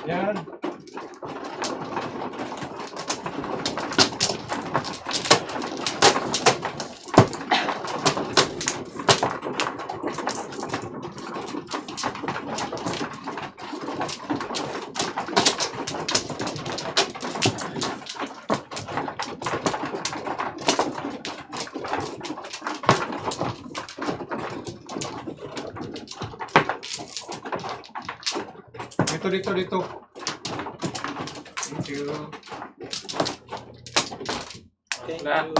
Yan. Dito. Thank you. Thank Nah. you.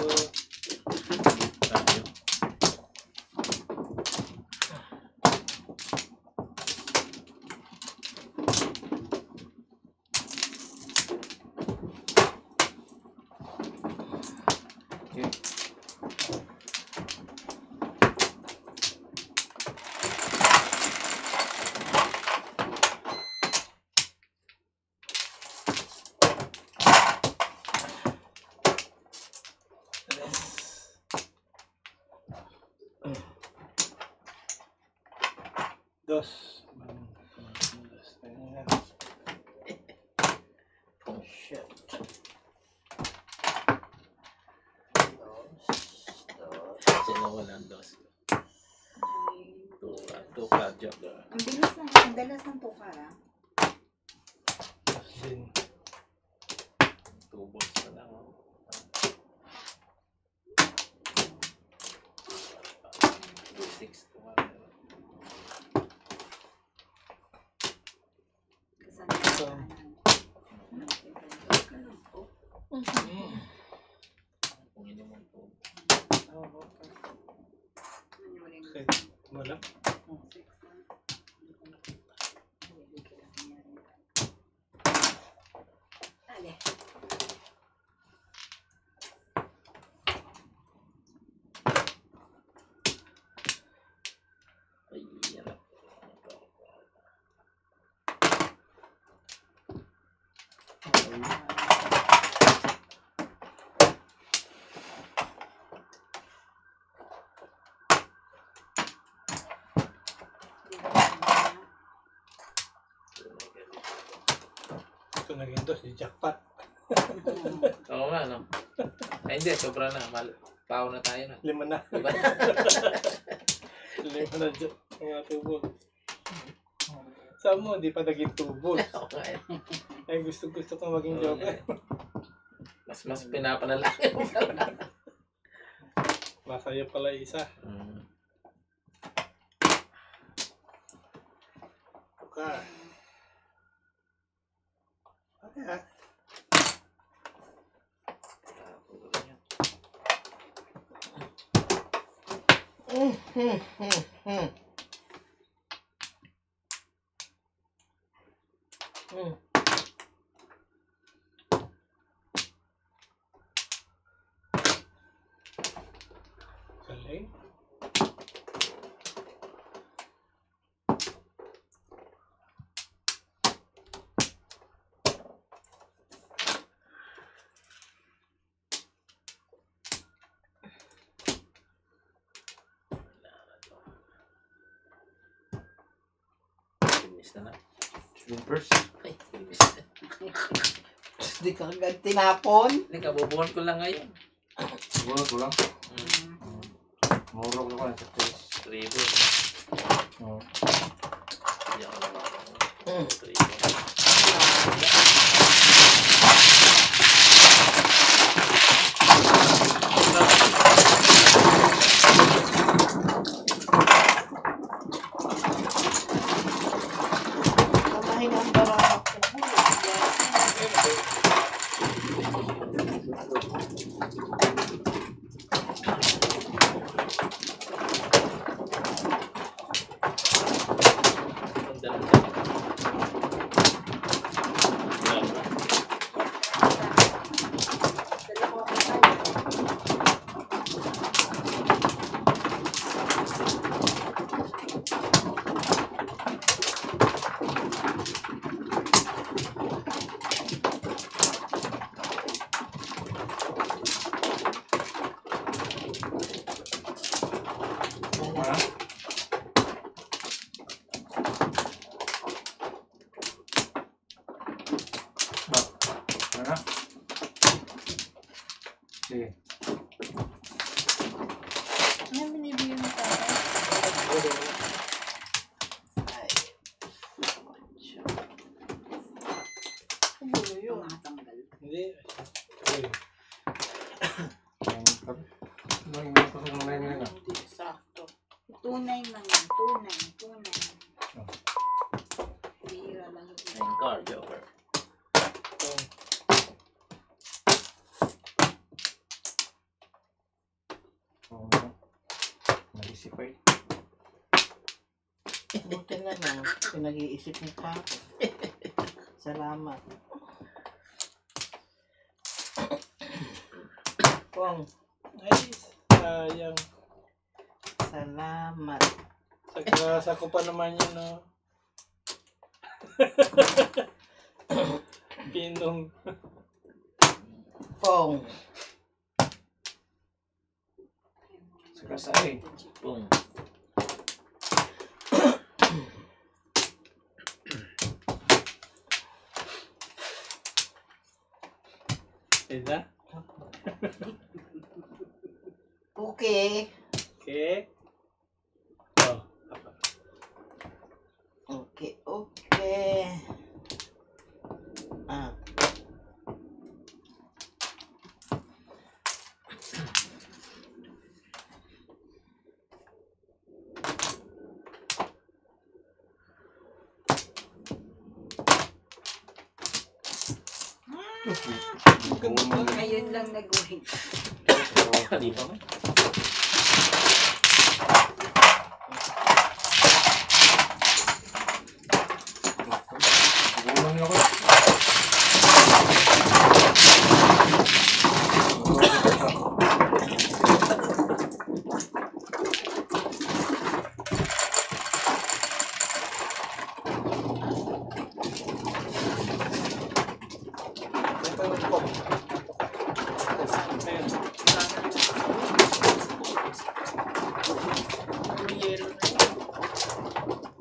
Dos. Oh shit. Sino walang dos? Tuka, joke. Ang dalas ng tuka, ah. Sin. Tubos na lang. Wala. Ito naging dos, di jackpot. Oo nga, no? Ay, hindi, sobra na. Pao na tayo na. 5 na. Diba? 5 na dyan. Mga tubos. Saan mo, di pa naging tubos. Oo nga eh. Ay, gusto ko maging joke. Mas pinapanalangin mo pala. Masaya pala isa. Okay. Okay. Galing. Finish na na. Slippers. Ay, finish na. Di ka agad tinapon. Hindi, kabubuhan ko lang ngayon. Siguro ito lang. Murog naman sa taste. Tribo. Oo. Hindi ako naman. Tribo. Kamahin ang barang ako. Sige. Ano binibigyan mo tatay? Ay. Ano yun? Tumatanggal. Hindi. Hindi sakto. Tunay man yan. Tunay. Bira lang. Nine card, joker. Oo. Nag-isip pa eh. Buti na lang. Pinag-iisip niya pa ako. Salamat. Pong, Ay, sayang. salamat. Sagrasa ko pa naman yun, no? Pinong. Pong. Saka sa eh. Boom. Ida? Okay. Okay. Oh. Okay. Ah. Ngayon lang nag-win. Di pa man. Gumawa niyo ako. Ito yung pop. Ayun. Yelo na yun.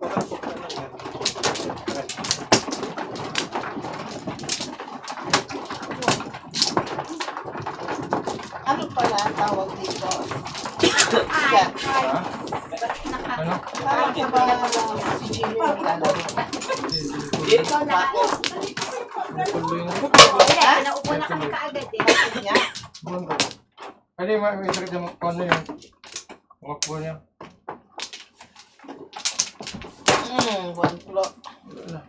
Parang pop na lang yan. Ano pala ang tawag dito? Ha? Ano? Parang sa ba si Jimmy yung gano'n? Bakit? Tuloy na. Ha? Naupo na kami kaagad eh. Bakit niya? Buwan ko. Pwede may sakit yung ano yun. Wakbo niya. One floor. Wala.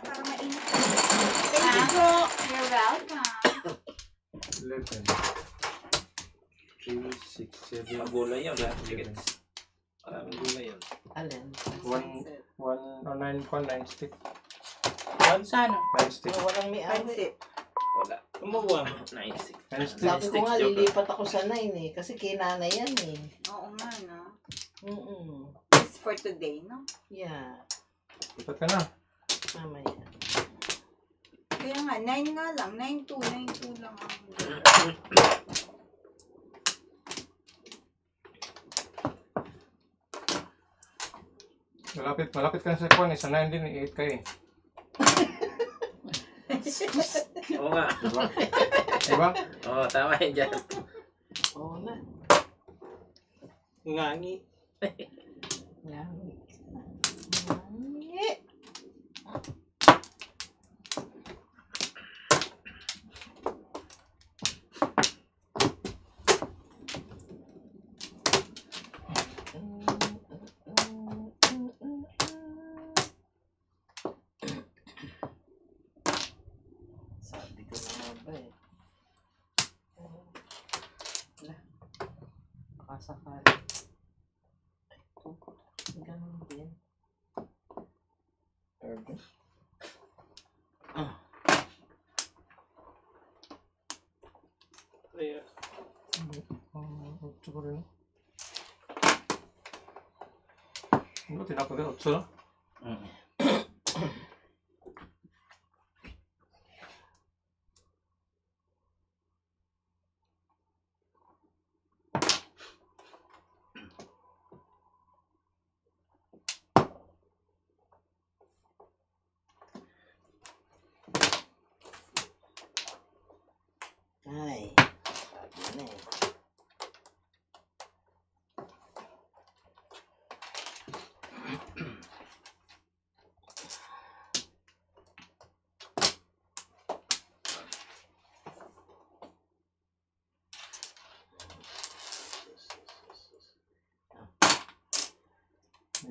Para mainit. Thank you po. You're welcome. 11. 3, 6, 7. Magulay yun. Maraming gulay yun. Alin? 9 stick. Sana. 9 stick. Walang may awit. Wala. Kumuha. 9-6. 9 stick. Sabi ko nga, lilipat ako sa 9 eh. Kasi kinana yan eh. Oo nga, no? It's for today, no? Yeah. Lipat ka na. Mamaya. Kaya nga, 9 nga lang. 9-2 lang ang... Malapit ka na sa kwan eh. Sa 9 din, 8 ka eh. Oo nga. Diba? Diba? Oo, tama yun dyan. Oo na. Ngangi. Ngangi. Sabi ko na nga ba eh. Wala. Makasakali. Ganun din. Kaya, Ito pa rin. Ano, tinapag ka 8 na?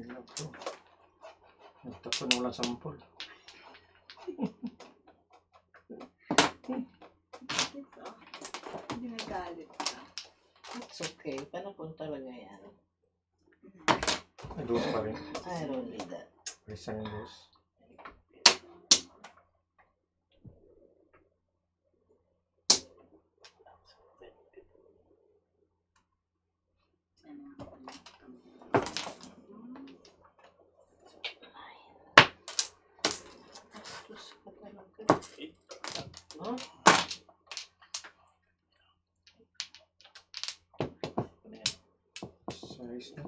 Hirap to. Nagtapon mo lang sampol. Ito. Hindi nagalit ka. It's okay. Panapon talaga yan. May dos pa rin. I don't need that. Isa yung dos. Bastos ka talaga. Huh? Size na.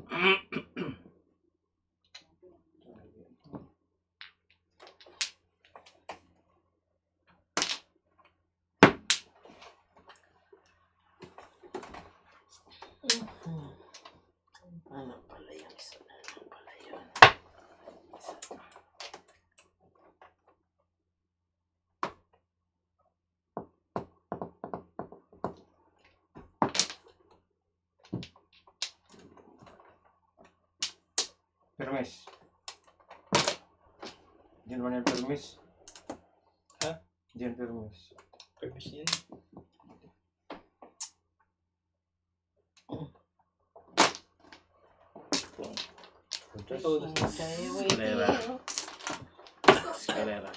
Ano pala yung isa na lang pala yun? Permis. Diyan mo na yung permis. Ha? Diyan permis. Permission. Say wait Escalera. here. Escalera.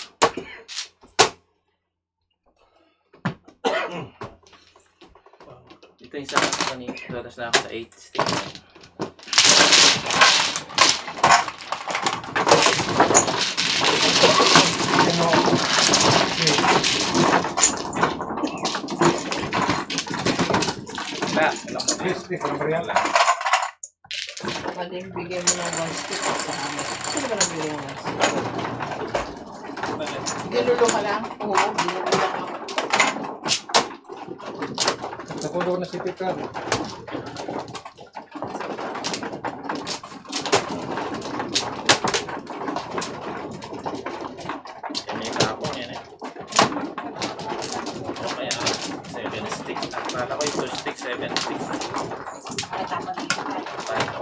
Ito yung sa kanina. Dotas na ako sa 8 stick. Wala. Wala ko. Yes, walang bariyal. Pwedeng bigyan mo ng one stick sa amin. Sino ba nagbigay ng one stick? Bakit? Ginulo ka lang? Oo, ginulo lang ako. Napulo ko na si Tikar. Yan may tapon yan eh. O kaya 7 stick. Akala ko yung 2 stick, 7 stick. Ay, tama dito. Tayo.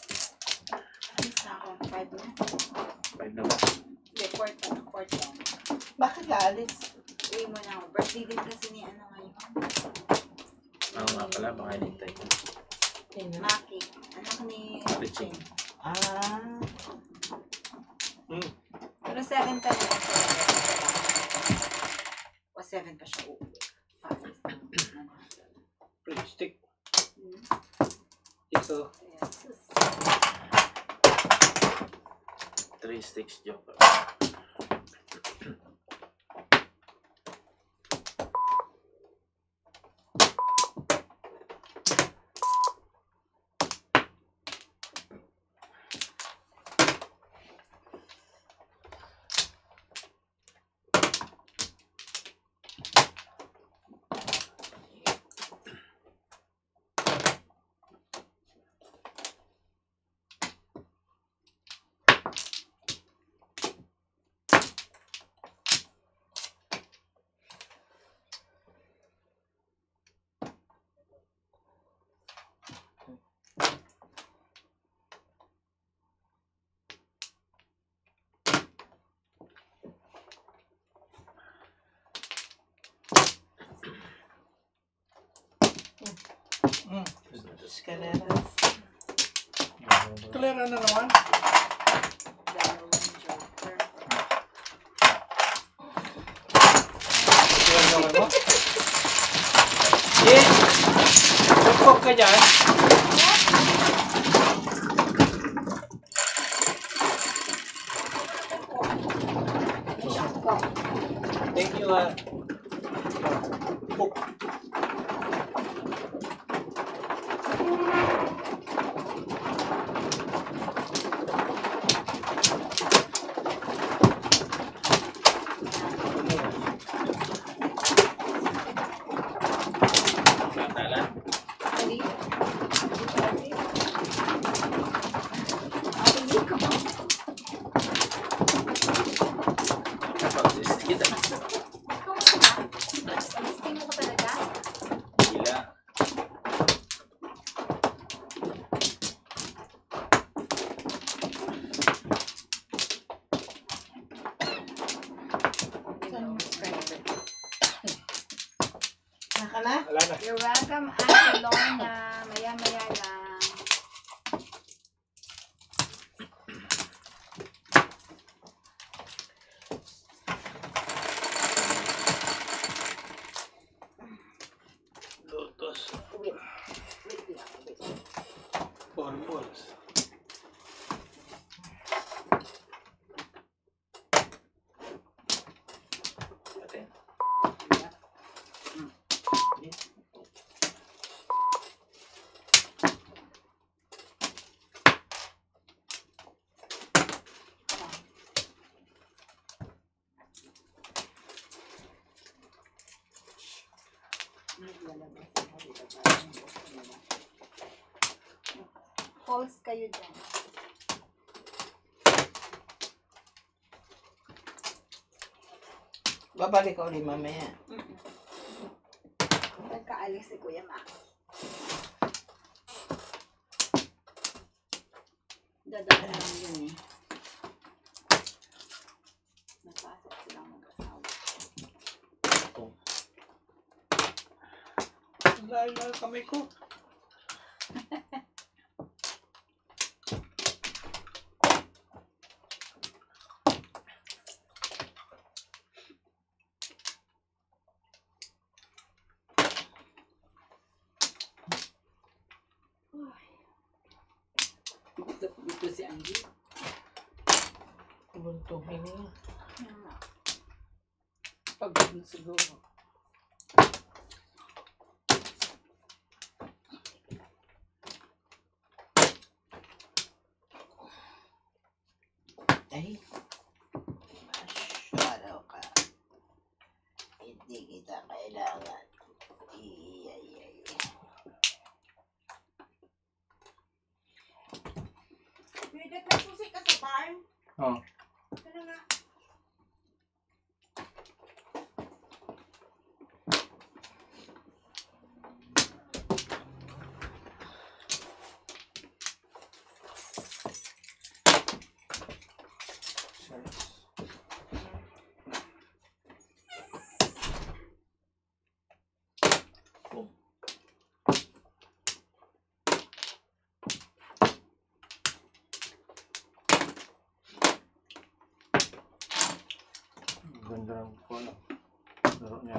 Alis na ako. 5 na. 5 na ba? Hindi, 4 na. 4 lang. Bakit kaalis? Uwi mo na ako. Birthday din kasi ni ano ngayon. Oo nga pala, baka hinintay ko. Maki. Anak ni Riching. Ah, Pero 7 pa rin. O 7 pa siya uuwi. 5. Pretty stick. Hmm. Ito. Yes. 3 sticks joker. Escaleras. Kalera na naman. Dalawang joker. Ilan naman mo? Eh! Tupok ka dyan. Thank you, Puk. Sandalan. Ali. Ali. Wala na. You're welcome, Ate Lorna. Maya-maya lang. Lotos. Wait lang. Four balls. Atin. False kayo dyan. Babalik ko ulit mamaya. Nagkaalis si Kuya Max. Dadaan lang yun eh. Napasok silang mag-asawa. Layo na kamay ko. Dito si Angie. Buntuhin niya. Pagod siguro. Ay. Masyado ka. Hindi kita kailangan. Iyay. Pwede may susi ka sa farm? Oo. Ano nga? Ganda ng ano. Laro niya.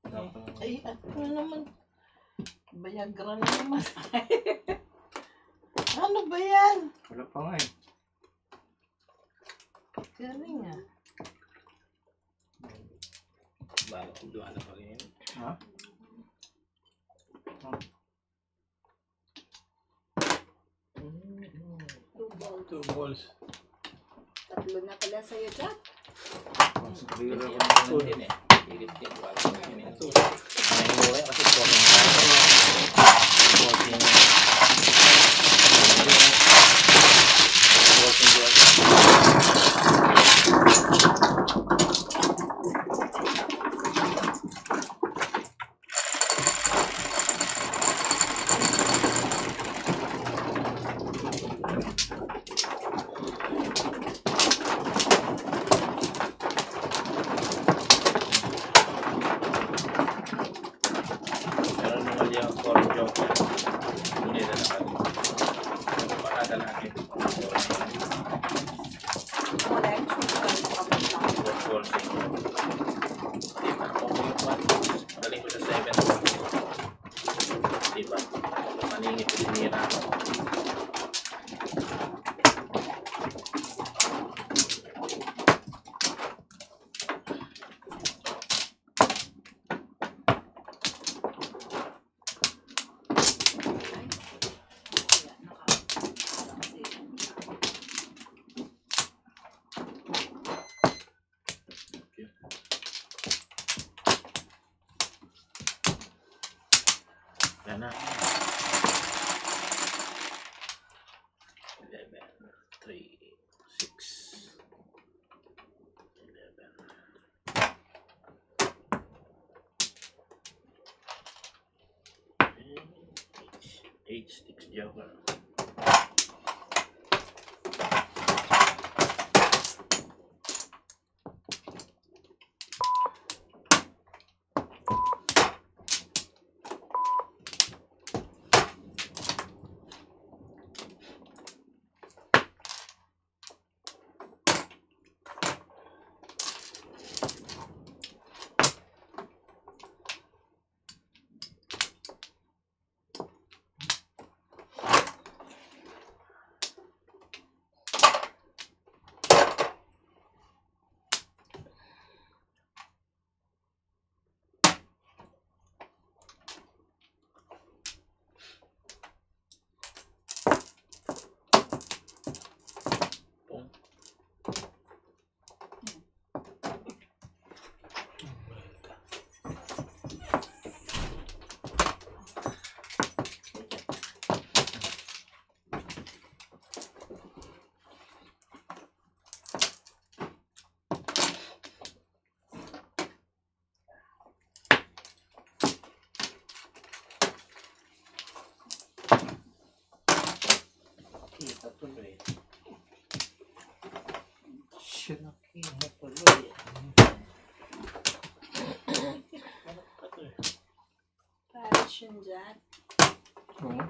Kailangan. Ay, ano naman? Viagra na naman. Ano ba yan? Wala pa nga eh. Galing ah. Balak kong duha na pa rin. Ha? Two balls. Tatlo na pala sa'yo, Jack. Consider ako Two ng din eh. Higit din. Wala ko yun eh. Two. May mura yun kasi 14. Meron naman yung 4 joke yan. Ngunit na naman. Pakada natin. Wala yung susi. Kapag lang. 4 diba? Kung yung 1, magaling ko sa 7. Diba? Maningit ko sinira ako. Yan na. 11, 3, 6, 11. 8 sticks joker. tuloy. Shit. Tuloy. Manok pa to eh. Passion dyan. Oo.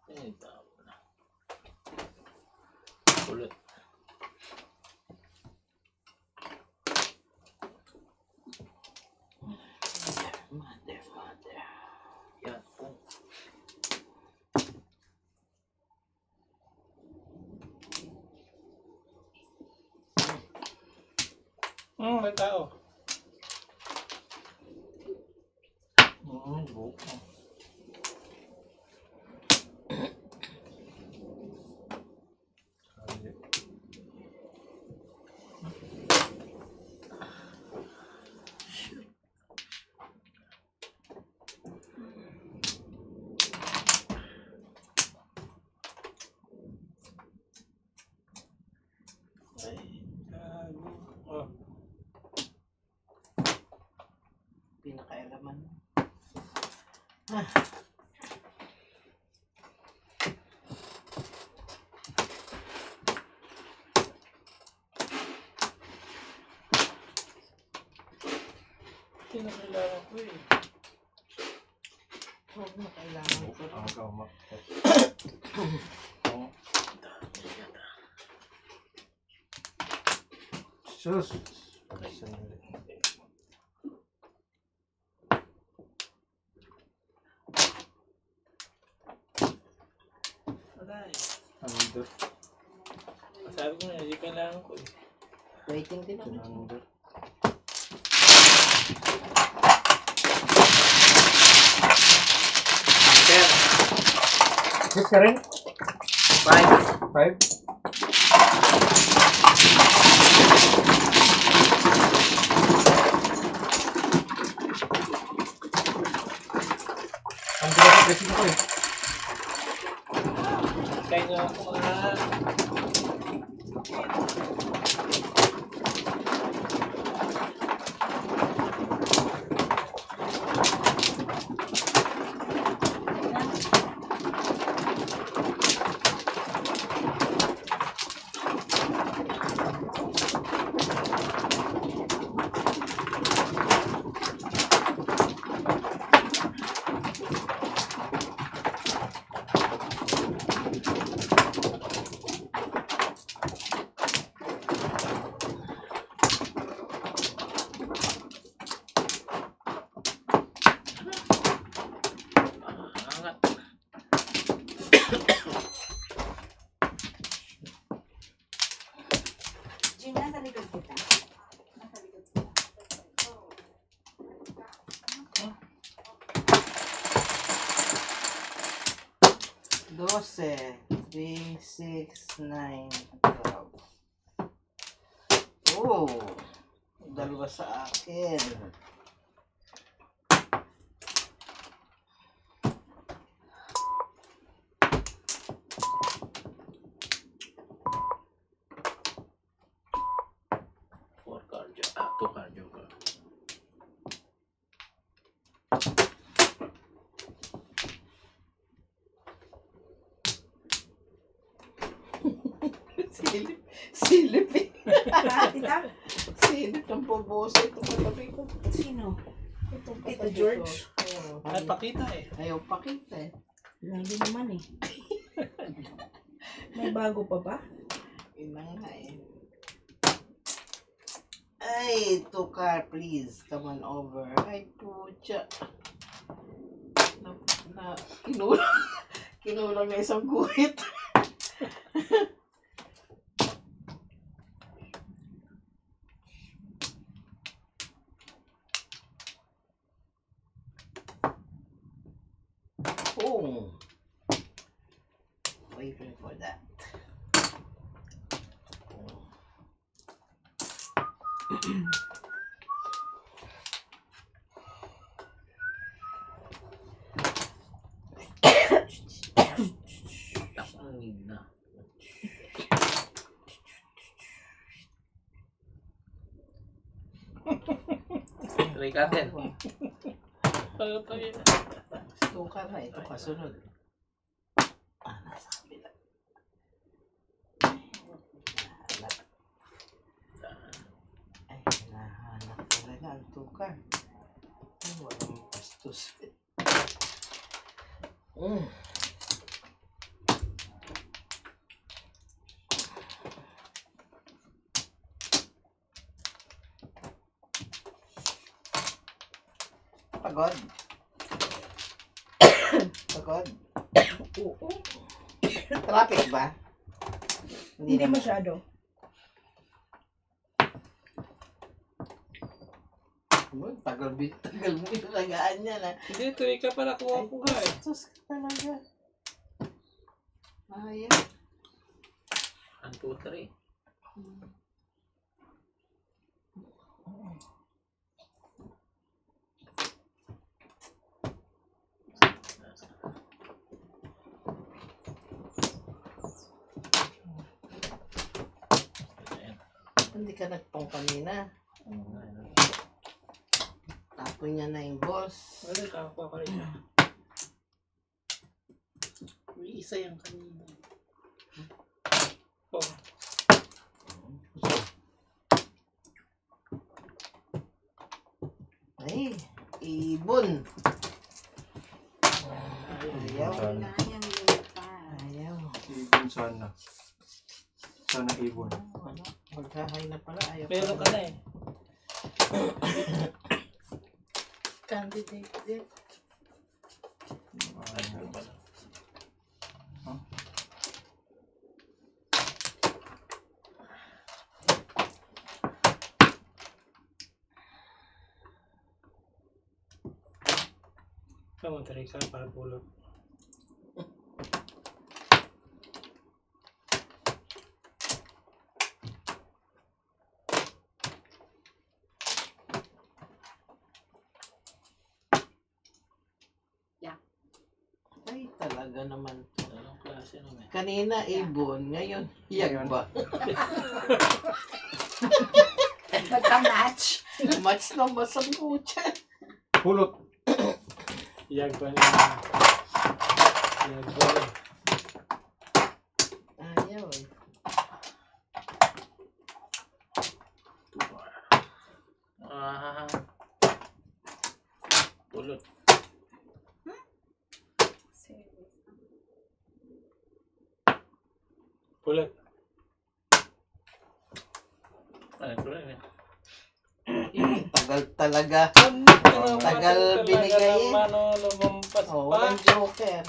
Eh, tama na. Ulit. Mother. Yan. Oh. May tao. Joke. Sabi. Ay, gago. Oh, Pinakailaman. kinakailangan ko eh. Huwag na kailangan ko. Ang gamak. Oo. Sus. Sandali. Aray. Under. Sabi ko na, hindi kailangan ko eh. Waiting din ako. Under. Ten. Hit ka rin? 5. 5? Ang bigat ng pressing ko eh. Kaya nga ako Angat. Gina, nasa likod kita. Nasa likod kita. Dose. 3, 6, 9, 12. Oh! Dalawa sa akin. Four cardio. Ah, 2 cardio ka. Silip. Silip eh. Tita? Silip ng pubuso ito katabi ko. Sino? Ito Tito George? ay pakita eh. Ayaw pakita eh. Lagi naman eh. May bago pa ba? Ina nga eh. Ay, Tukar, please. Come on over. Ay, pucha. Kinulang. Kinulang na isang guhit. Oh. Waiting for that. Rikaten. Ano pa yun? Tukar na ito kasunod. Nasa kabila. Ay, nahanap talaga ang tukar. Ay, walang bastos. Pagod. Pagod. Oo. Traffic ba? Hindi naman. masyado. Tagal mo ilagaan niya na. Hindi, tuloy ka pa nakuha ko nga eh. Sus ka talaga. Ayaw. 1, 2, 3. Hindi ka nagpong kanina. Tapon niya na yung boss. Ano, nakakuha ka rin. May isa yung kanina. Oh. Ay, ibon. Ayaw. Wala niyang lupa. Ayaw. Ibon sana. Sana ibon. Ano? Maghahay na pala. Ayaw. Meron ka na eh. Candidate din. Tatlo pa lang. Kamuntari ka para pulot. Ay, talaga naman. Anong klase naman? Kanina ibon, ngayon hiyag ba? Magka-match. Match na ba sa pucha? Pulot. Iyag ba niya? Iyag ba niya? Ayaw eh. Pulot. Pulot. Ano pulot eh? Tagal talaga. Tagal Tagal binigay eh. Mano, lumampas Oh, pa. walang joker.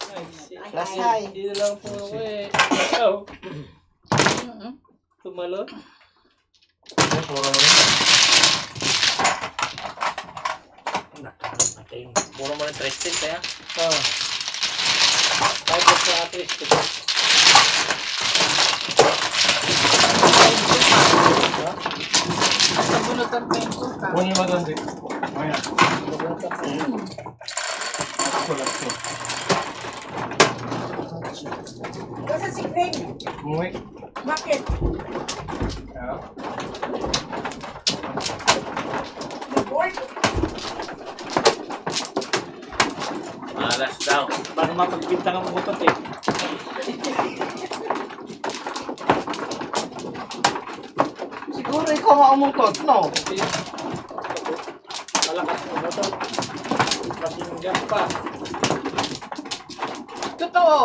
Ay, shit. Plus high. Hindi na lang puro ko eh. Ikaw. Tumalon. Ay, puro na rin. Nakakating. Puro mo ng tristic kaya? Oh. Kahit ba sa atis. Nabunutan pa yung suka. Kunin mo doon, Vic. Ayan. Pulot ko. Ikaw sa sikring. Umuwi. Bakit? Yeah. Bored? Malas daw. Para mapagpintang ang butot eh. Siguro ikaw maumutot, no? Malakas ang butot. Masinggan pa. Totoo.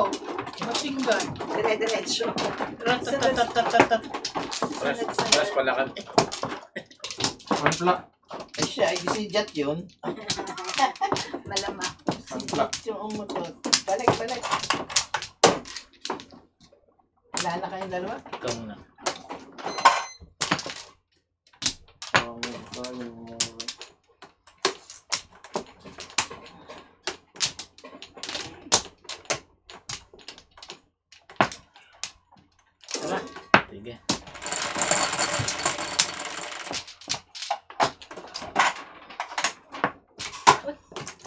Matinggan. Dire-diretso. Press palakan. Panpla. Eh siya, ay si Jat yun. Malama. Panpla. Yung umutot. Balik, balik. Wala na kayong dalawa? Ikaw muna. Tara. Sige.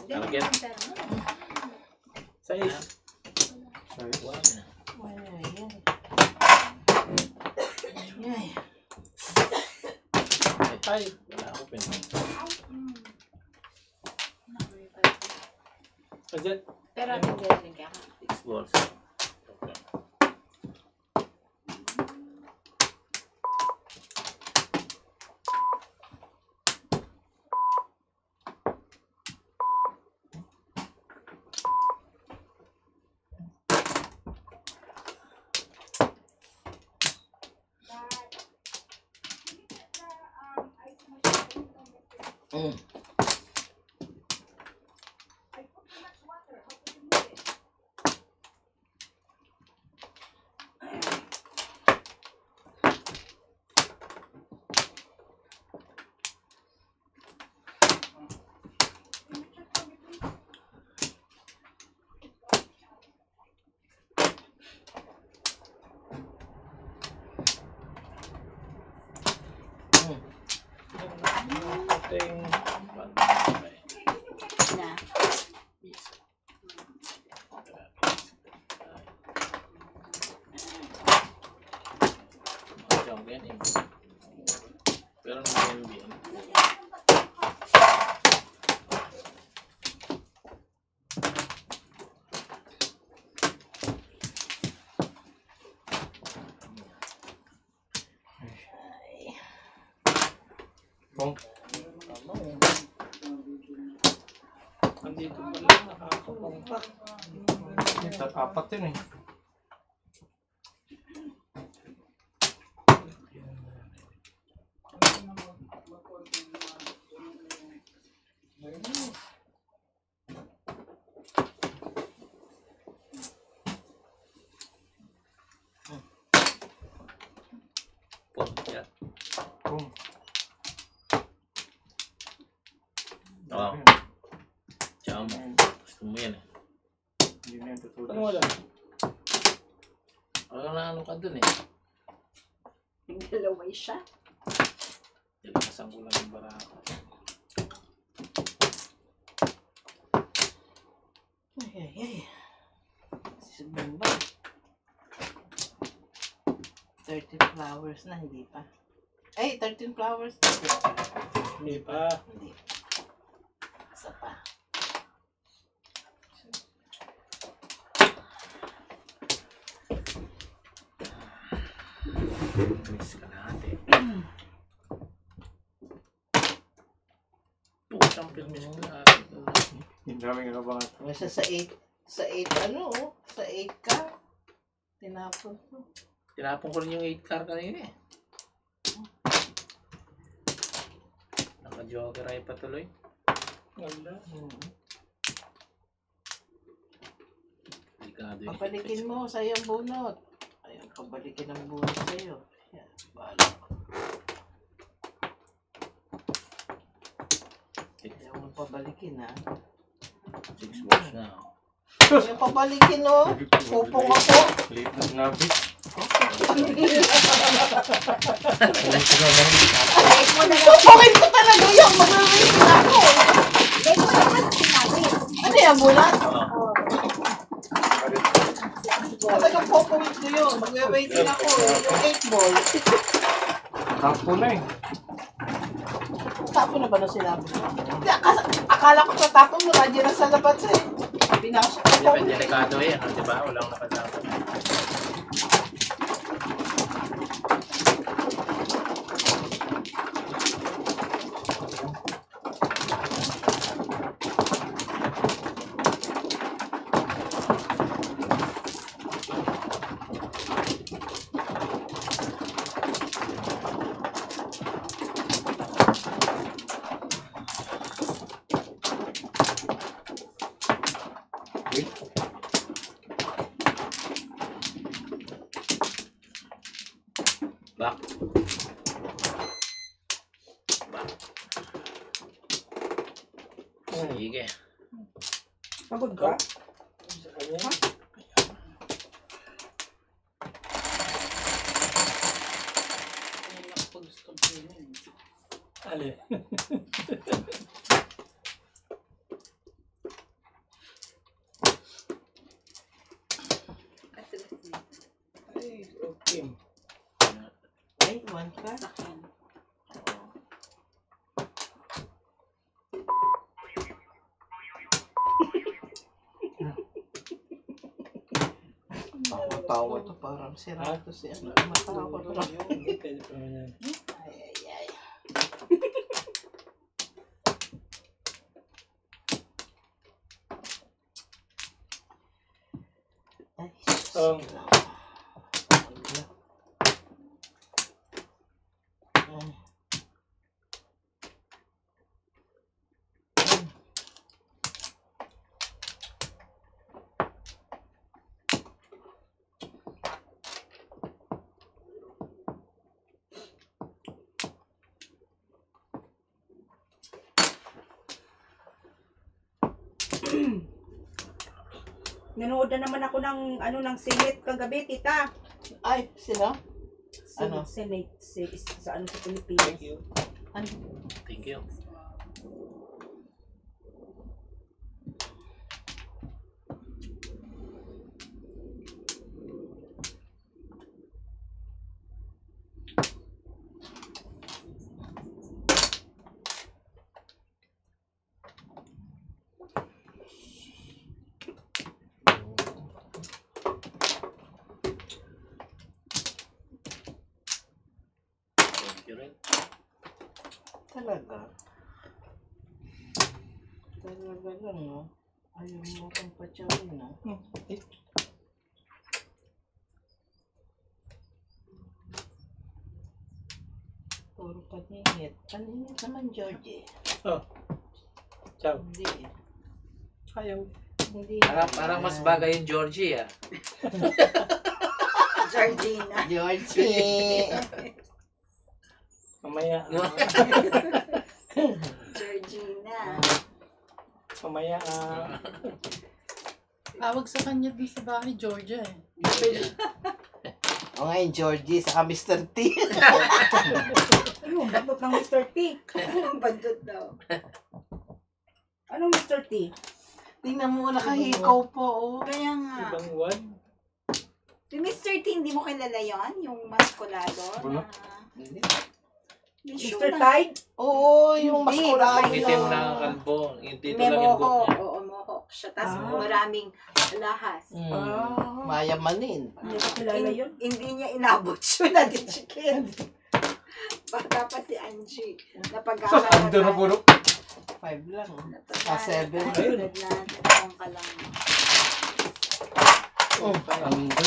Target. Sais. Wala na. Ay, ay. Ay. Ay. Wala Ayan. Pero ito din kaya ka. 6 balls. Ating Na. pero naman yan. Kung Andito pala, nakakapangpa. apat yun eh. Yan. Kung. Oo. Tsaka mo. Gusto mo yan eh. Hindi na yung tutulog. Ano wala? Wala na ano ka dun eh. Yung dalawa siya. Nilakasan ko lang yung barako. Ay. Si Bamba. 13 flowers na, hindi pa. Ay, 13 flowers na. Hindi pa. Hindi. Isa pa. Miss ka natin. Putang pilmis ko natin. Hindi namin inabangan. Kasi sa 8, ano, sa 8 ka. Tinapon ko. Tinapon ko rin yung 8 car kanina eh. Naka-jogger ay patuloy. Wala. Delikado eh. Pabalikin mo sa iyong bunot. Ayun, pabalikin ang bunot sa iyo. Yan, bahala. Ayaw mo pabalikin, ha? 6 balls na. Ayaw pabalikin, oh. Pupong ako. Late na sinabi. Like mo na lang. Pupungin ko talaga yung mag-waiting ako. Like mo na lang sinabi. Ano yan, bulat? Oo. Talagang pupungin ko yun. Mag-waiting ako. Yung 8 ball. Tapo na eh. Tapo na ba na sinabi ko? Hindi, akala ko sa tapo mo, radyo na sa labas eh. Pinasok ko po. Delikado yan, di ba? Walang nakasama. Back. Back. Sige. Pagod ka? Sa kanya. Ali. Ay, okay. Ay, 1 ka. Sakyan. Tawa to parang sira to si ano. Matawa to. Pwede pa naman yan. Ay. Ay, Um, Nanood na naman ako ng ano ng Senate kagabi, tita. Ay, sila? Ano? Senate sa ano sa Pilipinas. thank you. Ano? Thank you. Thank you rin. Talaga? Talaga lang, no? Ayaw mo kang patsawin, no? Puro paningit. Paningit naman, Georgie. Oh. Ciao. Hindi. Ayaw. Hindi. Parang mas bagay yung Georgie, ah. Georgina. Georgie! Mamaya. Georgina. Mamaya. Tawag sa kanya dun sa bahay, Georgia eh. O ngayon, Georgie, saka Mr. T. Ano, batot ng Mr. T. Batot daw. Anong Mr. T? Tingnan mo, nakahikaw po, oh. Kaya nga. Ibang one. Si Mr. T, hindi mo kilala yon yung maskulado? Wala. Hindi. May show Mr. na- Tide? Oo, yung Hindi, maskulado. babae Itim na ang kalbo. Yung tito May lang yung book mohawk. niya. Oo, mohawk siya. Tapos Ah. maraming lahas. Mayamanin. Hindi ko kilala yun. Hindi niya inabot yun na chicken. Bata pa si Angie. Ando na puro. 5 lang. Ah, 7. Ayun. Tatawang ka lang. Ando.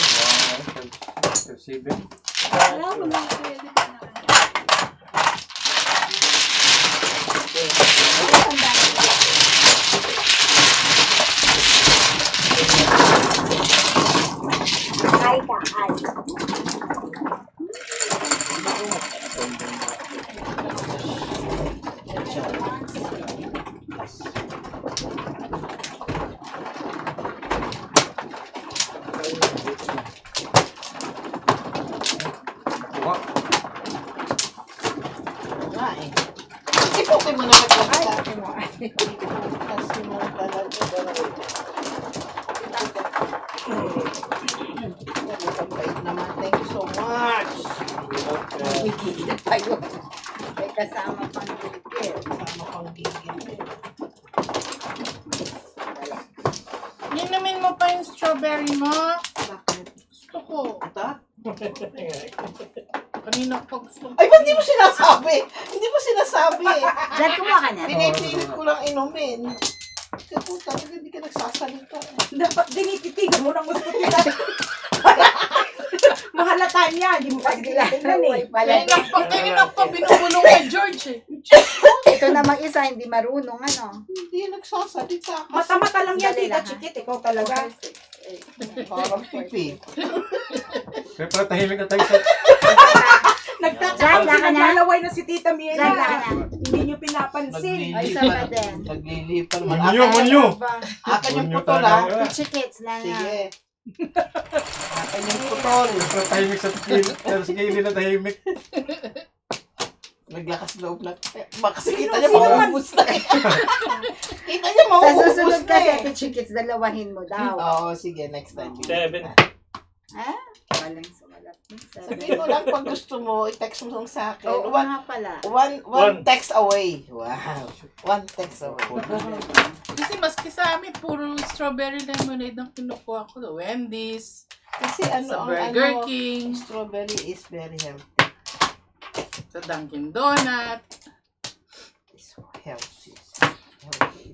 Wow. 7. Wala mo lang pwede ka na. Ay ka, ay. Buka. Nga eh. Ipukin mo na magkakita. Ay, mo ay. Kasi mo talaga. Mabait naman. Thank you so much. Gigil pa yun. May kasama pang gigil. Sama pang gigil. Ninamin mo pa yung strawberry mo. Bakit? Gusto ko. Ata? Kanina pa gusto ko. Ay, ba't di mo sinasabi? Hindi mo sinasabi. Diyan kumawa ka na. Pinipilit ko lang inumin. Kasi talaga hindi ka nagsasalita. Dapat dinititigan mo ng gusto nila. Mahalata niya. Hindi mo kasi kilala eh. Kanina pa binubulong kay George eh. Ito namang isa, hindi marunong, ano. Hindi nagsasalita. Mata-mata lang yan, Dali tita lang, ha? Chikit. Ikaw talaga. Parang pipi. Kaya pala tahimik na tayo sa... Naglalaway na si Tita Mia. Diyan ka na. Hindi niyo pinapansin. Ay, isa pa din. Naglilipan. Munyo, munyo! Akin yung Munyo putol, talaga. ha? Chikits na Sige. Akin yung putol. Pala tahimik sa gilid na tahimik. Naglakas loob na. Kasi kita niya mauubos na. Kita niya Sa mauubos susunod na kasi, eh. Ate Chikits, dalawahin mo daw. Oo, sige. Next time. 7. Ha? Walang sumalat. Sabihin mo lang pag gusto mo, i-text mo lang sa akin. Oo One, nga pala. one text away. Wow. One text away. Kasi maski sa amin, puro strawberry lemonade ang kinukuha ko. Wendy's, Kasi ano, Sa ang Burger ano, King. strawberry is very healthy. Sa Dunkin' Donut. It's healthy. Healthy.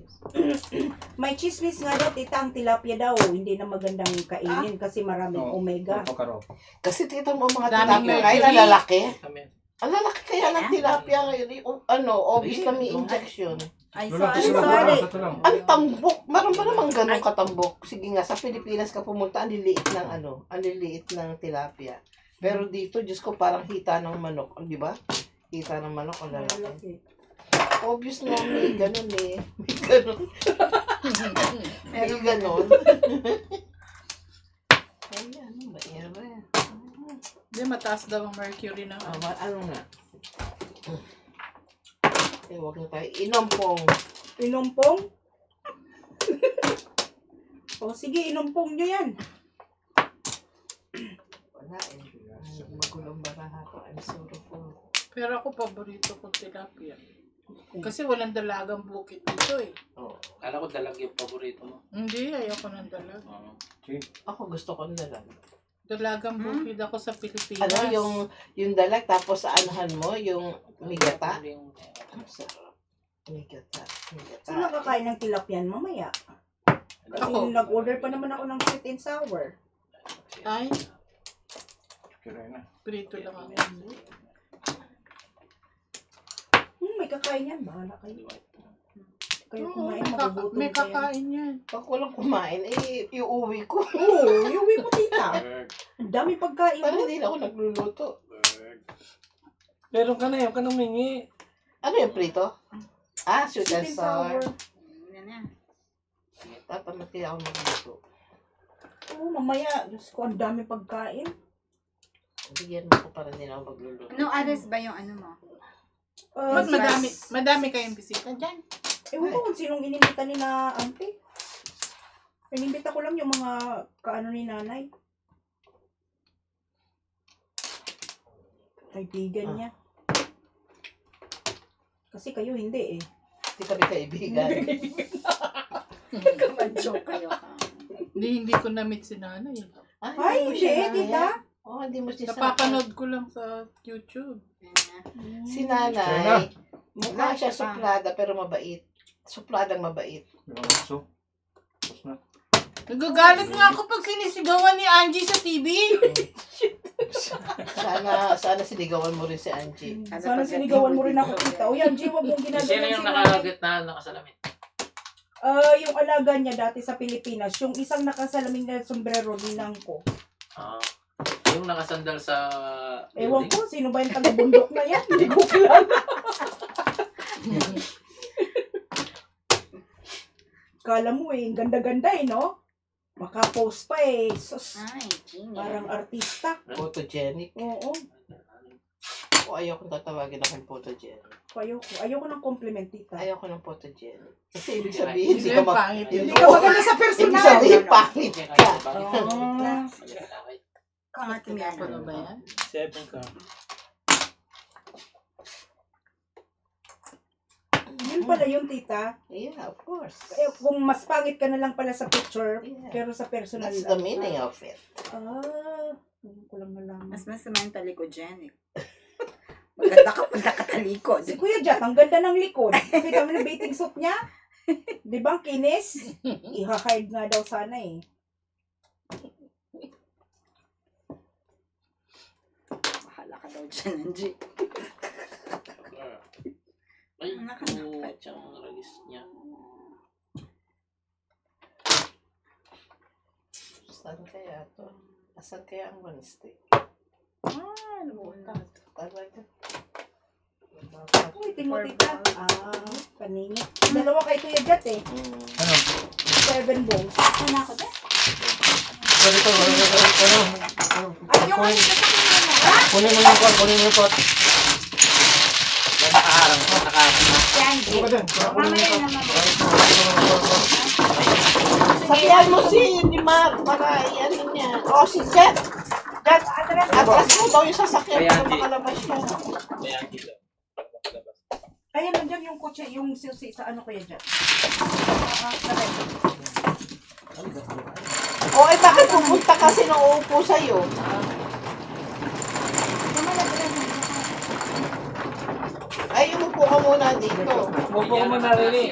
May chismis nga daw, tita, ang tilapia daw, hindi na magandang kainin kasi maraming Oo. omega. Pagkaro. Kasi tita mo mga Daming tilapia kahit ang mercury. lalaki. Kami. Ang lalaki kaya ng tilapia ngayon, obvious na may injection. Ay, Lalaki sorry, sila, sorry. ito lang. Ang tambok, meron ba namang ganun katambok? Sige nga, sa Pilipinas ka pumunta, ang liliit ng ang liliit ng tilapia. Pero dito, Diyos ko, parang hita ng manok, di ba? Hita ng manok ang lalaki. Obvious na may ganun eh. May ganun. May ganun. Ay, ano ba? Ere. Hindi, mataas daw ang mercury na. Ano na? Eh, huwag na tayo. Inompong. Inumpong? O sige, inumpong nyo yan. Wala eh. Magulong baraha ko. I'm sorry po. Pero ako, paborito ko tilapia. Kasi walang dalagang bukit dito eh. Oh. Kala ko dalag yung paborito mo. Hindi, ayoko ng dalag. Oo. Ako gusto ko na lang. Dalagang bukid ako sa Pilipinas. Ano, yung dalag, tapos sa anuhan mo, yung migata. Ang sarap. Migata. Sino nakakain ng tilapian mamaya? Kasi Ako. nag-order pa naman ako ng sweet and sour. Ay, Kira na. prito lang ako. May kakain yan. Bahala kayo. Kayo Oo, kumain, may magugutom may kayo. kakain yan. Pag walang kumain, eh, iuwi ko. Oo, iuwi mo tita. Ang dami pagkain Parang mo. hindi na ako nagluluto. Meron ka na, yung ka nang mingi. Ano yung prito? Sweet Sweet and and sour. sour. Yan na. Papamati ako magluto. Oo, mamaya. Diyos ko, ang dami pagkain. Bigyan mo ko para hindi na ako magluluto. No others ba yung ano mo? Mas madami kayong bisita dyan. Ewan ko kung sinong inimbita ni na auntie. Inimbita ko lang yung mga kaano ni nanay. Kaibigan niya. Kasi kayo hindi eh. Hindi kami kaibigan. Kamadyo kayo. Hindi ko na-meet si nanay. Ay, hindi, tita. Oh, hindi mo siya Napapanood ko lang sa YouTube. Si nanay, mukha siya suplada pero mabait. Supladang mabait. So, tapos na. Nagagalit nga ako pag sinisigawan ni Angie sa TV. Sana sinigawan mo rin si Angie. Sana sinigawan mo rin ako, tita. O yan, G, wag mong ginagawa Sino yung nakalagat na nakasalamin? Yung alaga niya dati sa Pilipinas, yung isang nakasalaming na sombrero, ninang ko. Yung nakasandal sa Ewan building. ko, sino ba yung taga-bundok na yan? Hindi ko kilala. Kala mo eh, ganda-ganda eh, no? Makapost pa eh. Sus, Ay, genius. parang artista. Photogenic. Oo, O ayaw kong tatawagin akong photogenic. ayoko ng compliment, tita. Ayaw ko ng photogenic. Kasi ibig sabihin, hindi ka Hindi, pangit yun. Hindi ka maganda sa Ibig personal. sabihin, pangit Hindi ka. kayo ba? Kangatin Ako na ba yan? 7 ka. Yun pala yun, tita. Yeah, of course. Kung mas pangit ka na lang pala sa picture, Yeah. pero sa personal That's the lang. meaning of it. Hindi ko lang nalaman. Mas masama yung talikogenic. Maganda ka pag nakatalikod. Si Kuya Jat, ang ganda ng likod. Kita mo na bathing suit niya? Di ba ang kinis? Iha-hide nga daw sana eh. Bahala ka daw dyan, Angie. Ay, Nakakapal. ang ragis niya. Saan kaya to? Asan kaya ang one-stick? Nabutas. Talaga. Uy, tingnan mo tita. Paningit. Dalawa kay Kuya Jat eh. Ano? 7 bowls. Ano na ako ba? So, dito, Ay, yung ano sa kunin mo yung pot, kunin mo yung pot. Yan nakaharang ko, nakaharang na. Si Angie. Buka din. Mamaya naman. Sabihan mo si Mar para ano niya. O, si Jet. Jet, atras mo daw yung sasakyan Kaya para hindi. makalabas siya. Kaya dito. Ayan, nandiyan yung kotse, yung susi sa ano Kuya Jat. O ay bakit pupunta kasi nang uupo sa'yo? Ay, umupo ka muna dito. Bubo ko muna rin eh.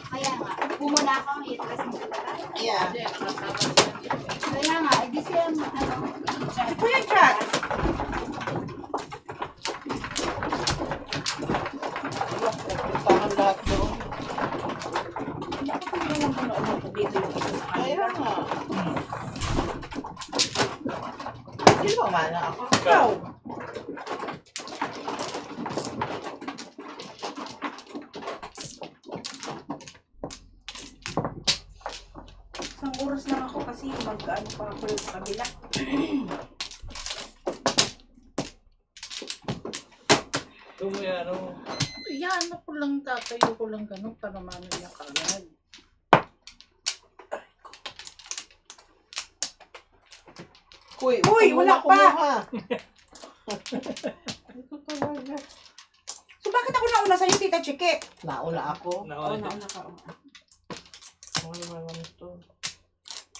Kaya nga, pumuna ako ang itras mo sa labas. Yeah. Kaya nga, di siya, Si Kuya Chat. Puntahan lahat doon. Hindi ako pagkalang ano ko dito yung isa sa Kaya kanila. nga. Hindi ba mana ako? Ikaw. Isang oras lang ako kasi mag-ano pa ako yung kabila. Tumaya, ano. Yan ako lang, tatayo ko lang ganun para mano niya kagad. Uy, Uy, wala pa. kumuha. So bakit ako nauna sa'yo, Tita Chike? Nauna ako. Oo, Nakuha nauna ka. Oo. Ano naman ito?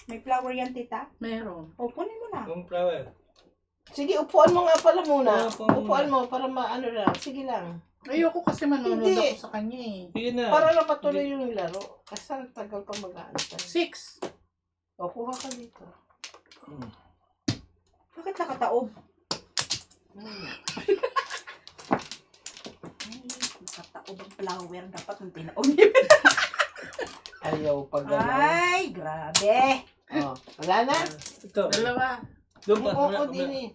May flower yan, Tita? Meron. O, kunin mo na. Yung flower. Sige, upuan mo nga pala muna. Upo muna. Upuan mo para maano lang. Sige lang. Ayoko kasi manonood Hindi. ako sa kanya eh. Sige na. Para lang matuloy yung laro. Kasi ang tagal pa mag-aantay. 6. O, kuha ka dito. Bakit nakataob? Hmm. Ay, nakataob ang flower. Dapat ang tinaob niya. Ayaw pag gano'n. Ay, grabe. O, wala na? Ito. Dalawa. Doon pa. Umupo ko din eh.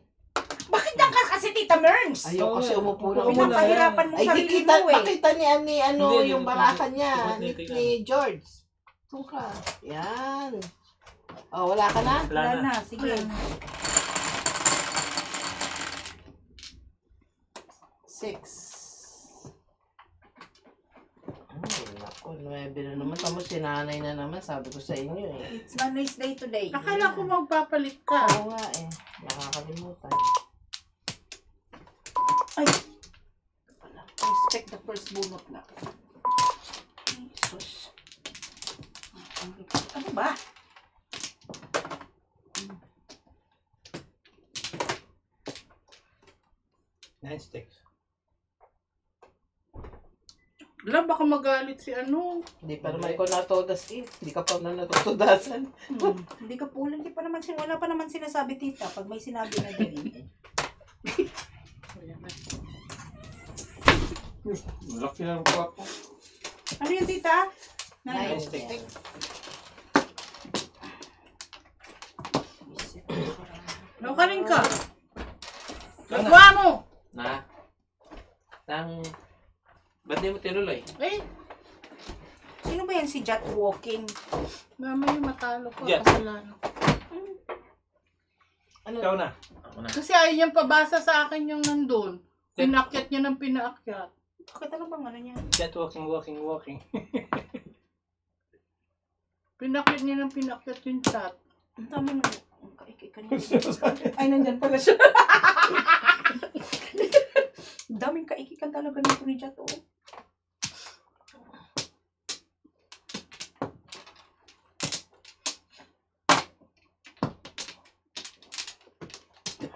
Bakit lang ka kasi, Tita Merns? Ayaw kasi umupo na. Upo muna. Pinapahirapan mo Ay, sarili kita, mo eh. makita ni ano, Hindi, yung hindi, barakan hindi. niya, Hindi, ni, tingnan. ni George. Tuka. Yan. O, wala ka na? Wala Wala na. na, sige. 6. Ay, naku, 9 na naman. Tapos sinanay na naman, sabi ko sa inyo eh. It's Monday's day today. Akala ko magpapalit ka. Oo nga eh. Nakakalimutan. Ay! Respect the first bunot na. Ay, sus. Ano ba? Nine sticks. Wala, baka magalit si ano. Hindi pa naman ikaw natodas eh. Hindi ka pa na natutudasan. Hindi ka po, hindi pa naman, wala pa naman sinasabi, Tita. Pag may sinabi na din. Ayan na. Laki na po ako. Ano yun, Tita? Nine. stick. No, ka rin ka. Wala na. Nagwa mo. Na? Ba't di mo tinuloy? Eh, Sino ba yan si Jat walking? mamaya matalo ko. Yes. Kasalanan. Ano? Ikaw na. Ako na. Kasi ayaw niyang pabasa sa akin yung nandun. Pinakyat niya ng pinaakyat. Bakit ano bang ano niya? Get walking. Pinakyat niya ng pinakyat yung chat. Ang dami mo. Ang kaikikan niya. Ay, nandyan pala siya. Ang daming kaikikan talaga nito ni Jat, oh.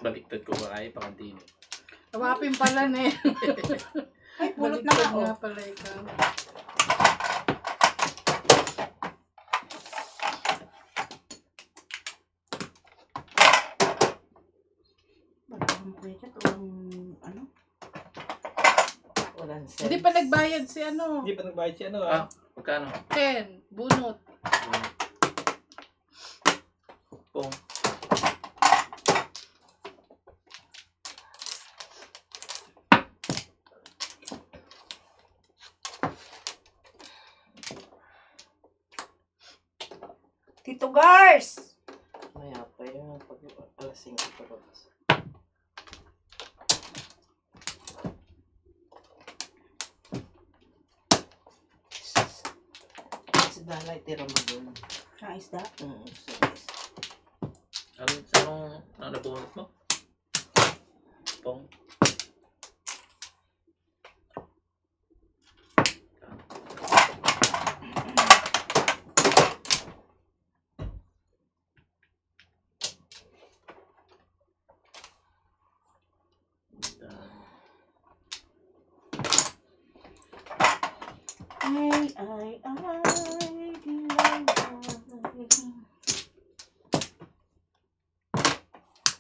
Baliktad ko ba kayo pakantino? Tawapin pala na eh. Ay, pulot na nga, Baliktad oh. nga pala ikaw. Bakit mo kuya Jat, walang ano? Walang sense. Hindi pa nagbayad si ano. Hindi pa nagbayad siya, ano Ah, ah. magkano? 10. Bunot. Kung Tito Gars! Maya pa yun. Pag alas 5 pa labas. Isda na itira mo doon. Ah, isda? ano nabunot mo? Pong.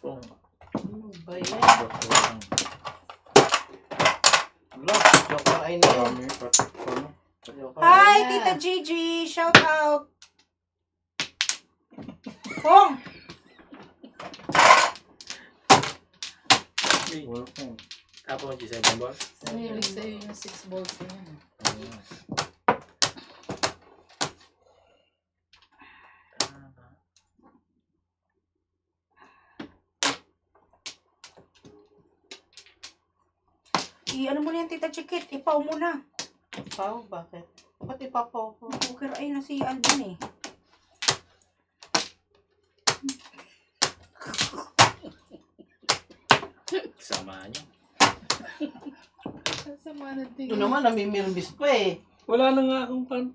Kung Ano ba yan? Joker. Look, Joker ay na yun. Marami. Ano? Joker Hi, ay na. Tita Gigi. Shout out. Pong. Wala po. Tapos yung 7 balls. Mahilig sa'yo yung 6 balls na yan. Ano mo na yan, Tita Chikit? Ipaw mo na. Pao, bakit? Ba't ipapaw ko? Poker ay na si Alvin eh. Sama nyo. Sasama na Ito tingin. naman, namimilbis pa eh. Wala na nga akong pan.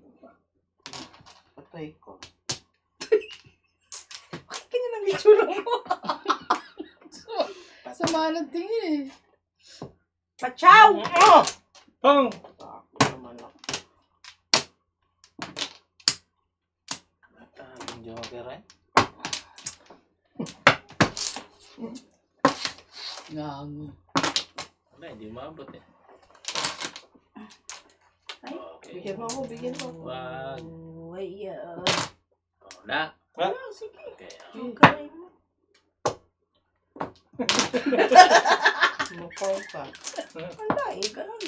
Patay ko. Kanya ng itsura mo. Sasama na tingin eh. Pachaw! Oh! Pong! Tako naman ako. Yung Joker eh. Gago. Wala, hindi umabot eh. Ay, Okay. Bigyan mo ako, bigyan mo ako. Wag. oh, ayan. Oh, na. Ah, sige. Okay. Poker ay mo. Mukaw ka. Wala eh, ganun.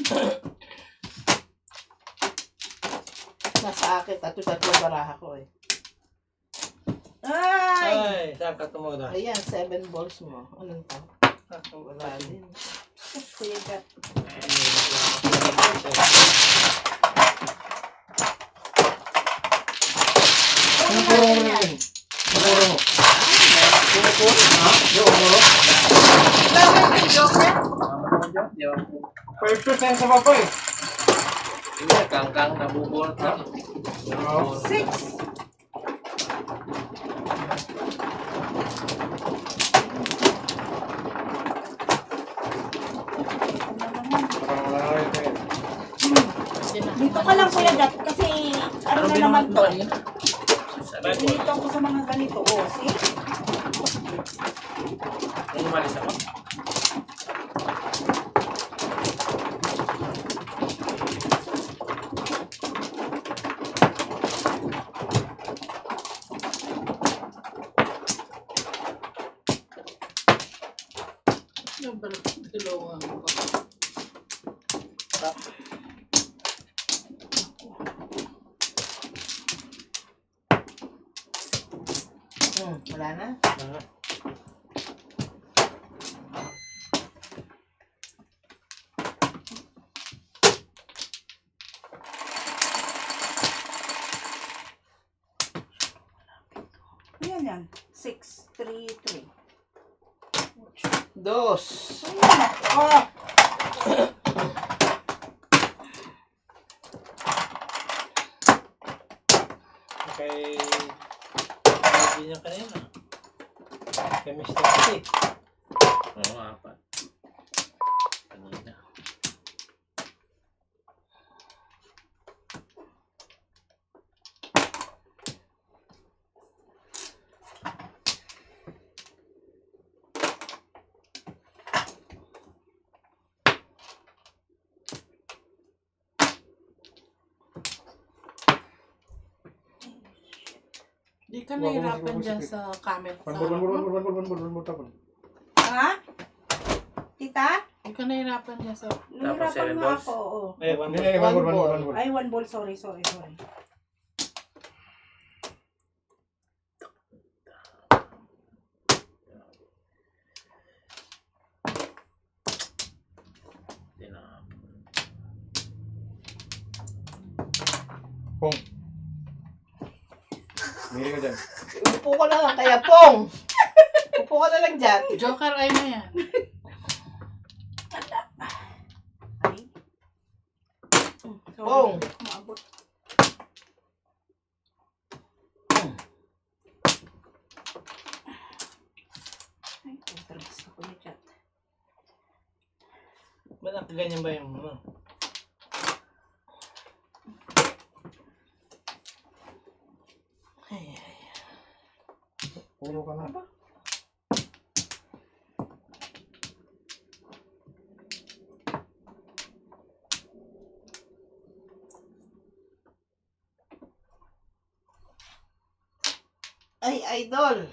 Nasa akin, tatlo baraha ko eh. Ay! Ay, saan ka tumuda? Ayan, 7 balls mo. Anong to? Wala din. Kuya Gat. Ano puro mo rin? Puro mo. First percent sa papa eh. Hindi, kangkang nabubulot lang. Oo. 6. Dito ka lang Kuya Gat kasi ano na naman to. Sabi ko, Dito ako sa mga ganito. Oh, see? kung umalis ako. Yung dalawang ko. Wala na? Ayan yan. 6, 3, 3. Dos. Ah! Kay... Hindi niya kanina. Kay Mr. C. Oo, apat. Kanina. Di ka nahirapan dyan sa camera. One ball, tapon. Ha? Tita? Di ka nahirapan dyan sa... Nahirapan seven nga balls? ako. Oo. Eh, one Hindi, ball. one ball. Ay, 1 ball. Sorry. Pong. Miri ka dyan. Upo ko na lang kaya, Pong. Upo ka na lang dyan. Joker ay na yan. Ay. Pong. Maabot. Ay, talagas ako ni chat. Ba't nakaganyan ba yung ano? Puro ka na. Ay, idol.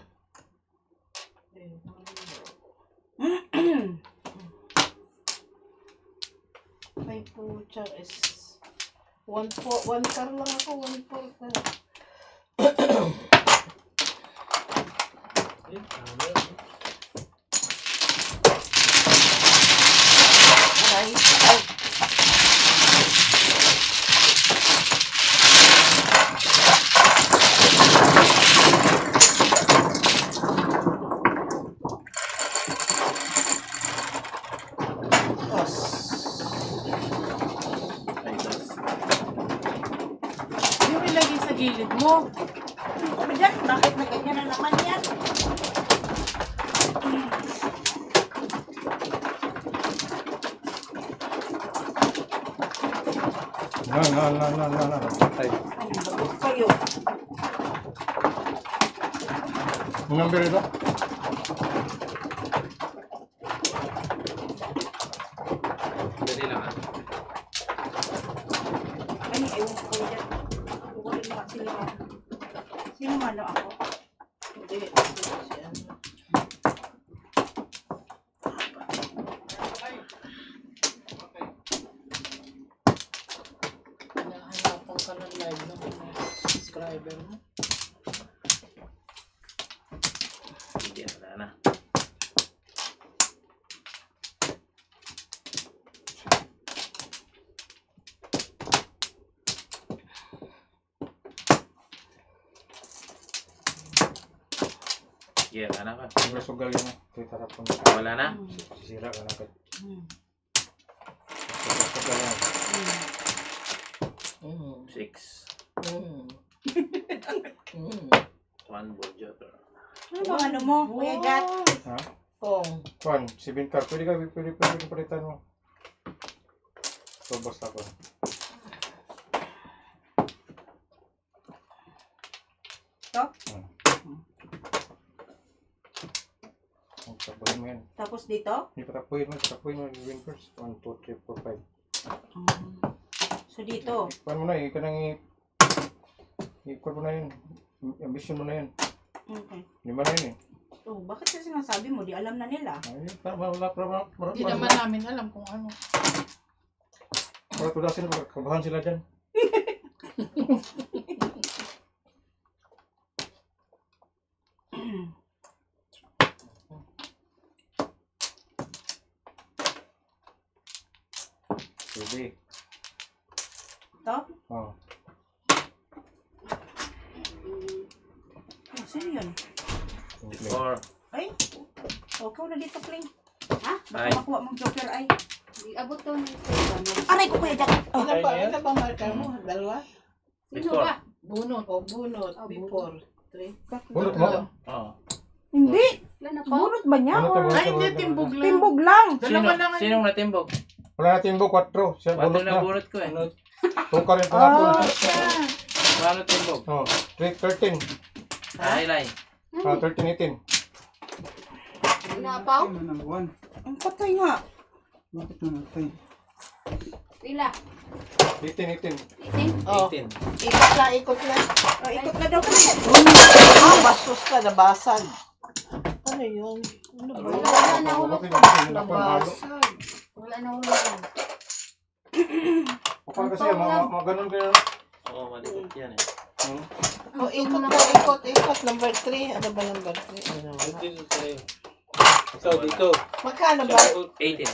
Ay, pucha is 1 car lang ako, 1 car. Ay, ay. Os. Ay, das. Yung ilagay sa gilid mo. Ano dyan? Bakit na ganyan na naman yan? Na. Patay. Ay, bakit kayo? Ang number ito? Dali lang ah. Ay, ewan ko yan. Kukunin mo kasi lang. Sino mano ako? Hindi. Hinahanapon ka ng live ng mga subscriber mo. Hindi, wala na. Yeah, wala na ka. Ang sugal yun. Kita na po. Wala na? Sira ka na. Hmm. Sugal yan. 6. Mm. 1 ball joker. Ano bang ano mo? Kuya Gat? Ha? Kong. Kwan, 7 car. Pwede palitan mo. So, basta ko. Ito? Tapuin mo yan. Tapos dito? Tapuin mo yung winkers. 1, 2, 3, 4, 5. So dito? Kwan mo na eh. Ikon mo na yun. Ambition mo na yun. Okay. Lima na yun eh. Oh, bakit kasi sinasabi mo? Di alam na nila. Ay, wala. Hindi naman namin alam kung ano. Para tudasin na kabahan sila dyan. Sige. Ito? Oh. Oh, sino yun? 4. Ay? Oh, ikaw na dito, Kling. Ha? Baka Ay. makuha mong joker ay. Abot to nito. Aray ko, Kuya Gat! Oh, Ano ba marker mo? Dalawa? Sino ba? Bunot. O bunot. Before. 3. Bunot mo? Oo. hindi! Wala na po. Bunot ba niya? Bunot Or... mo? Ay, hindi, timbog lang. Timbog lang! Dalawa lang. Sinong natimbog? Wala na timbo, 4. Siya 4 bunot na na. bunot ko eh. Tuka rin panapon. Paano timbog? Oh, 13. Highline. 13, 18. Napaw? Ang patay nga. Pila? 18, 18. Iting? Oh, 18. ikot na. Oh, ikot na daw kasi. Bastos ka, nabasag. Ano yun? Ano ba? Wala na hulog pa. Nabasag. Wala na hulog. Kapag kasi, mga ganun kayo. Oo, malikot yan eh. O, ikot. Number 3. Ano ba number 3? Ano ba? Dito tayo. So, dito. Magkano ba? 18.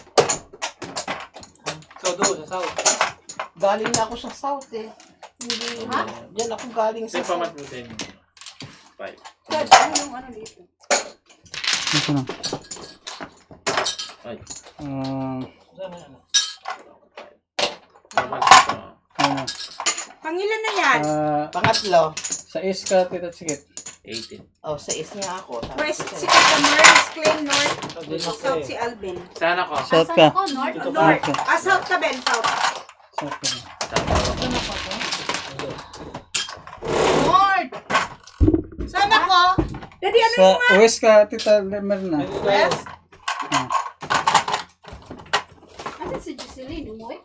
So, doon, sa south. Galing na ako sa South eh. Hindi, ha? Diyan ako galing sa Sa'yo pamat South. mo din. 5. Chad, ano yung ano dito? Ay. Pamat Pamat mo. Pangilan na yan? Pangatlo. sa iska, tita, sige. 18. Oh, sa is nga ako. West, si Tita Merz, Claim North. South si Alvin. Saan ako? South ka? Ako, north. North. Ah, South ka, Ben. South. Lord! Saan ako? Dede Edi ano Sa West ka, Tita Merna. Yes? Ano si Jocelyn? Umuwi?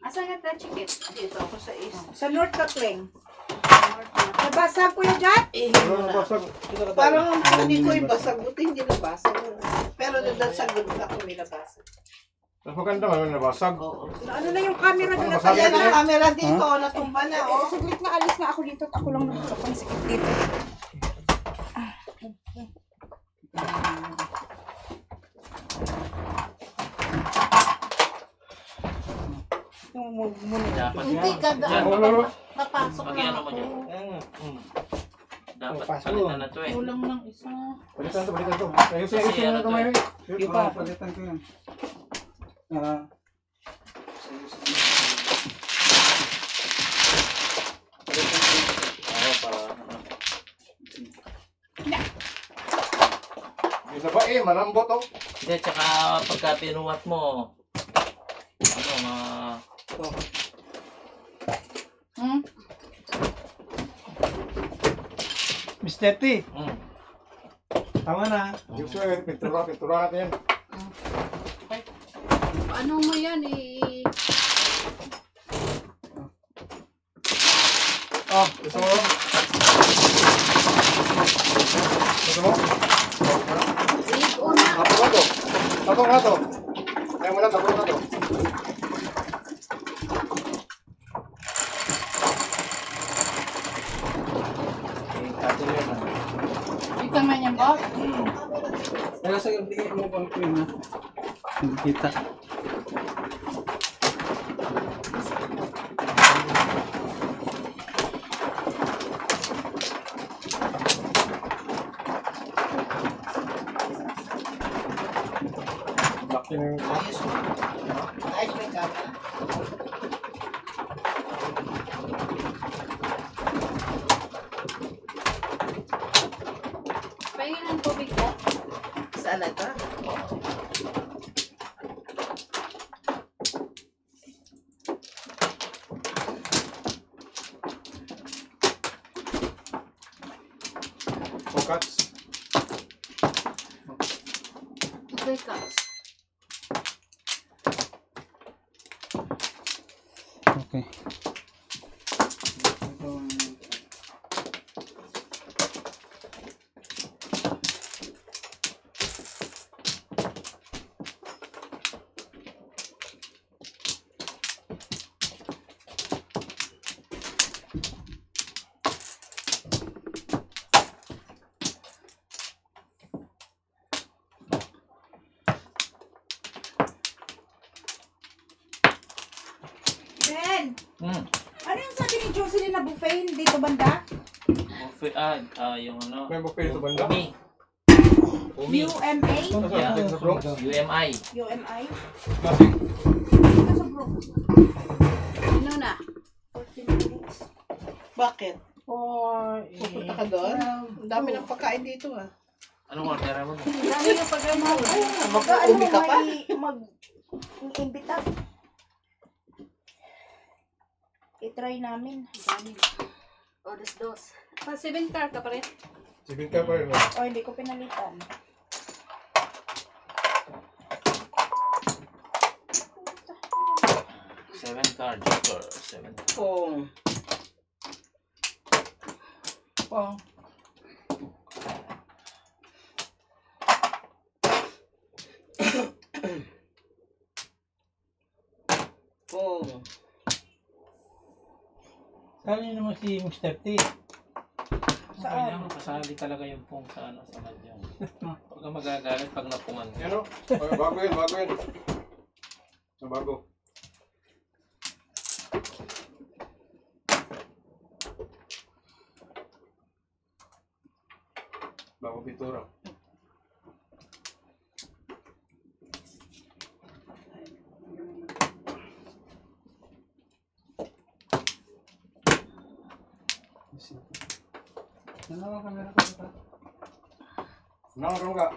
Asan ka ta chicken? Dito ako sa east. sa North Katling. Nabasag ko yung dyan? Eh, Ano na basag? parang hindi ko ibasag. Buti hindi nabasag. Pero doon sa gudla ako nilabasag. Mas maganda man nabasag. Oo. Ano na yung camera doon? Masabi Ayan natin ang yan. camera dito. Natumba na. Eh, Oh. saglit nga, alis nga ako dito. Ako lang nagkakang sakit dito. Yung muna. Dapat. Hindi ka Yan. papasok Pag na ano mo ako. dyan. Dapat palitan na to eh. Kulang ng isa. Balikan to, balikan to. Ayusin, Kasi ayusin ano mo to kamay. Yung pa, palitan ko yan. Ah, Oo, para ano. Yung ba eh, malambot oh. Hindi, tsaka pagka pinuwat mo, ano, Hmm? Mr. T, mm. tama na. Yung sir, pintura natin yan. Ano mo yan eh? Ah, gusto mo? Gusto mo? Ligo na. Tapos nga to. Tapos nga to. Kaya mo lang, tapos nga to. Ika man yan ba? Kaya sa tingin mo pang queen na. Hindi kita. Laki na yung... Ayos mo. Ayos mo yung camera. Pahingin ng tubig ko. Saan na ito? Focus. Okay, cuts. Okay. Ben, Mm. ano yung sabi ni Jocelyn na buffet dito banda? Buffet, yung ano, May buffet dito banda. Umi. Umi. UMA? Yeah. Sa Bronx. UMI. UMI? Klaseng. Dito sa bro. Ano na? 14 minutes. Bakit? Or, Pupunta ka doon? Ang dami ng pagkain dito ah. Anong order mo? Dami yung pagkain. Mag-uumi ka pa? Mag-imbita. I-try namin. Dami. O, dos. Pa, 7 car ka pa rin. Sige ka pa rin. O, hindi ko pinalitan. Seven card joker. 7. Kung oh, Saan yun naman si Mr. T? Kailangan kasali talaga yung pong sa ano sa kanya. Pagka magagalit pag napungan. Yan o. Bago yun, bago yun. Bago. Bago pintura. Ano ang camera ko dito? Nakaroon ka.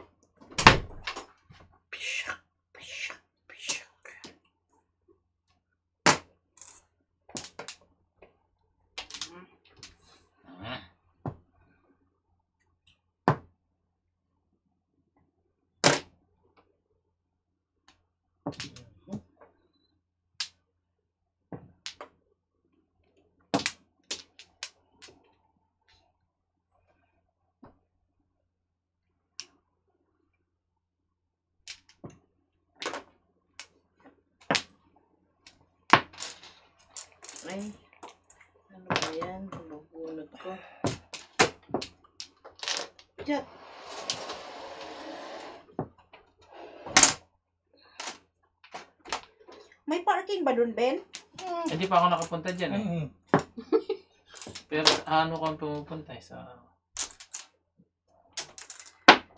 Ay, ano ba yan? Nabubunot ko. Diyan. May parking ba dun, Ben? Hindi pa ako nakapunta dyan eh. Mm. Pero ano kang pumupunta eh, sa...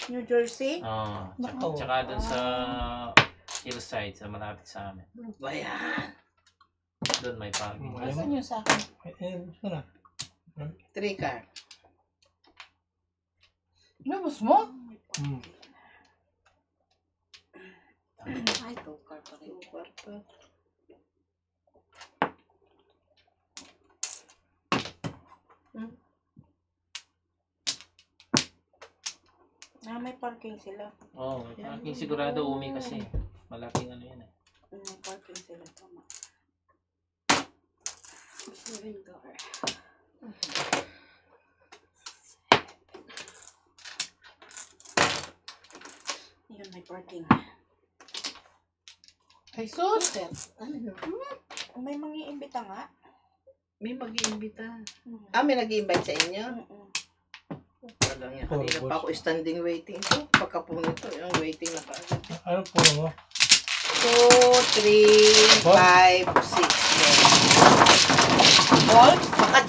New Jersey? Tsaka dun sa hillside, sa malapit sa amin. Ba yan? Doon may parking. Saan yung sa akin? Gusto na. 3 car. Nabos mo? Mm. Ay, 2 car pa rin. 2 car pa. Ah, may parking sila. Oo, may parking sigurado umi kasi. Malaking ano yan eh. May parking sila. Tama. Yun, may parking. Ay, sus! May mga iimbita nga. May mag-iimbita. Mm. Ah, may nag-invite sa inyo? Mm-mm. Talagang yan. Kanina pa ako standing waiting to. Pagka po nito, yung waiting na kaagad. Ano po mo? 2, 3, 5, 6. Ball? Baka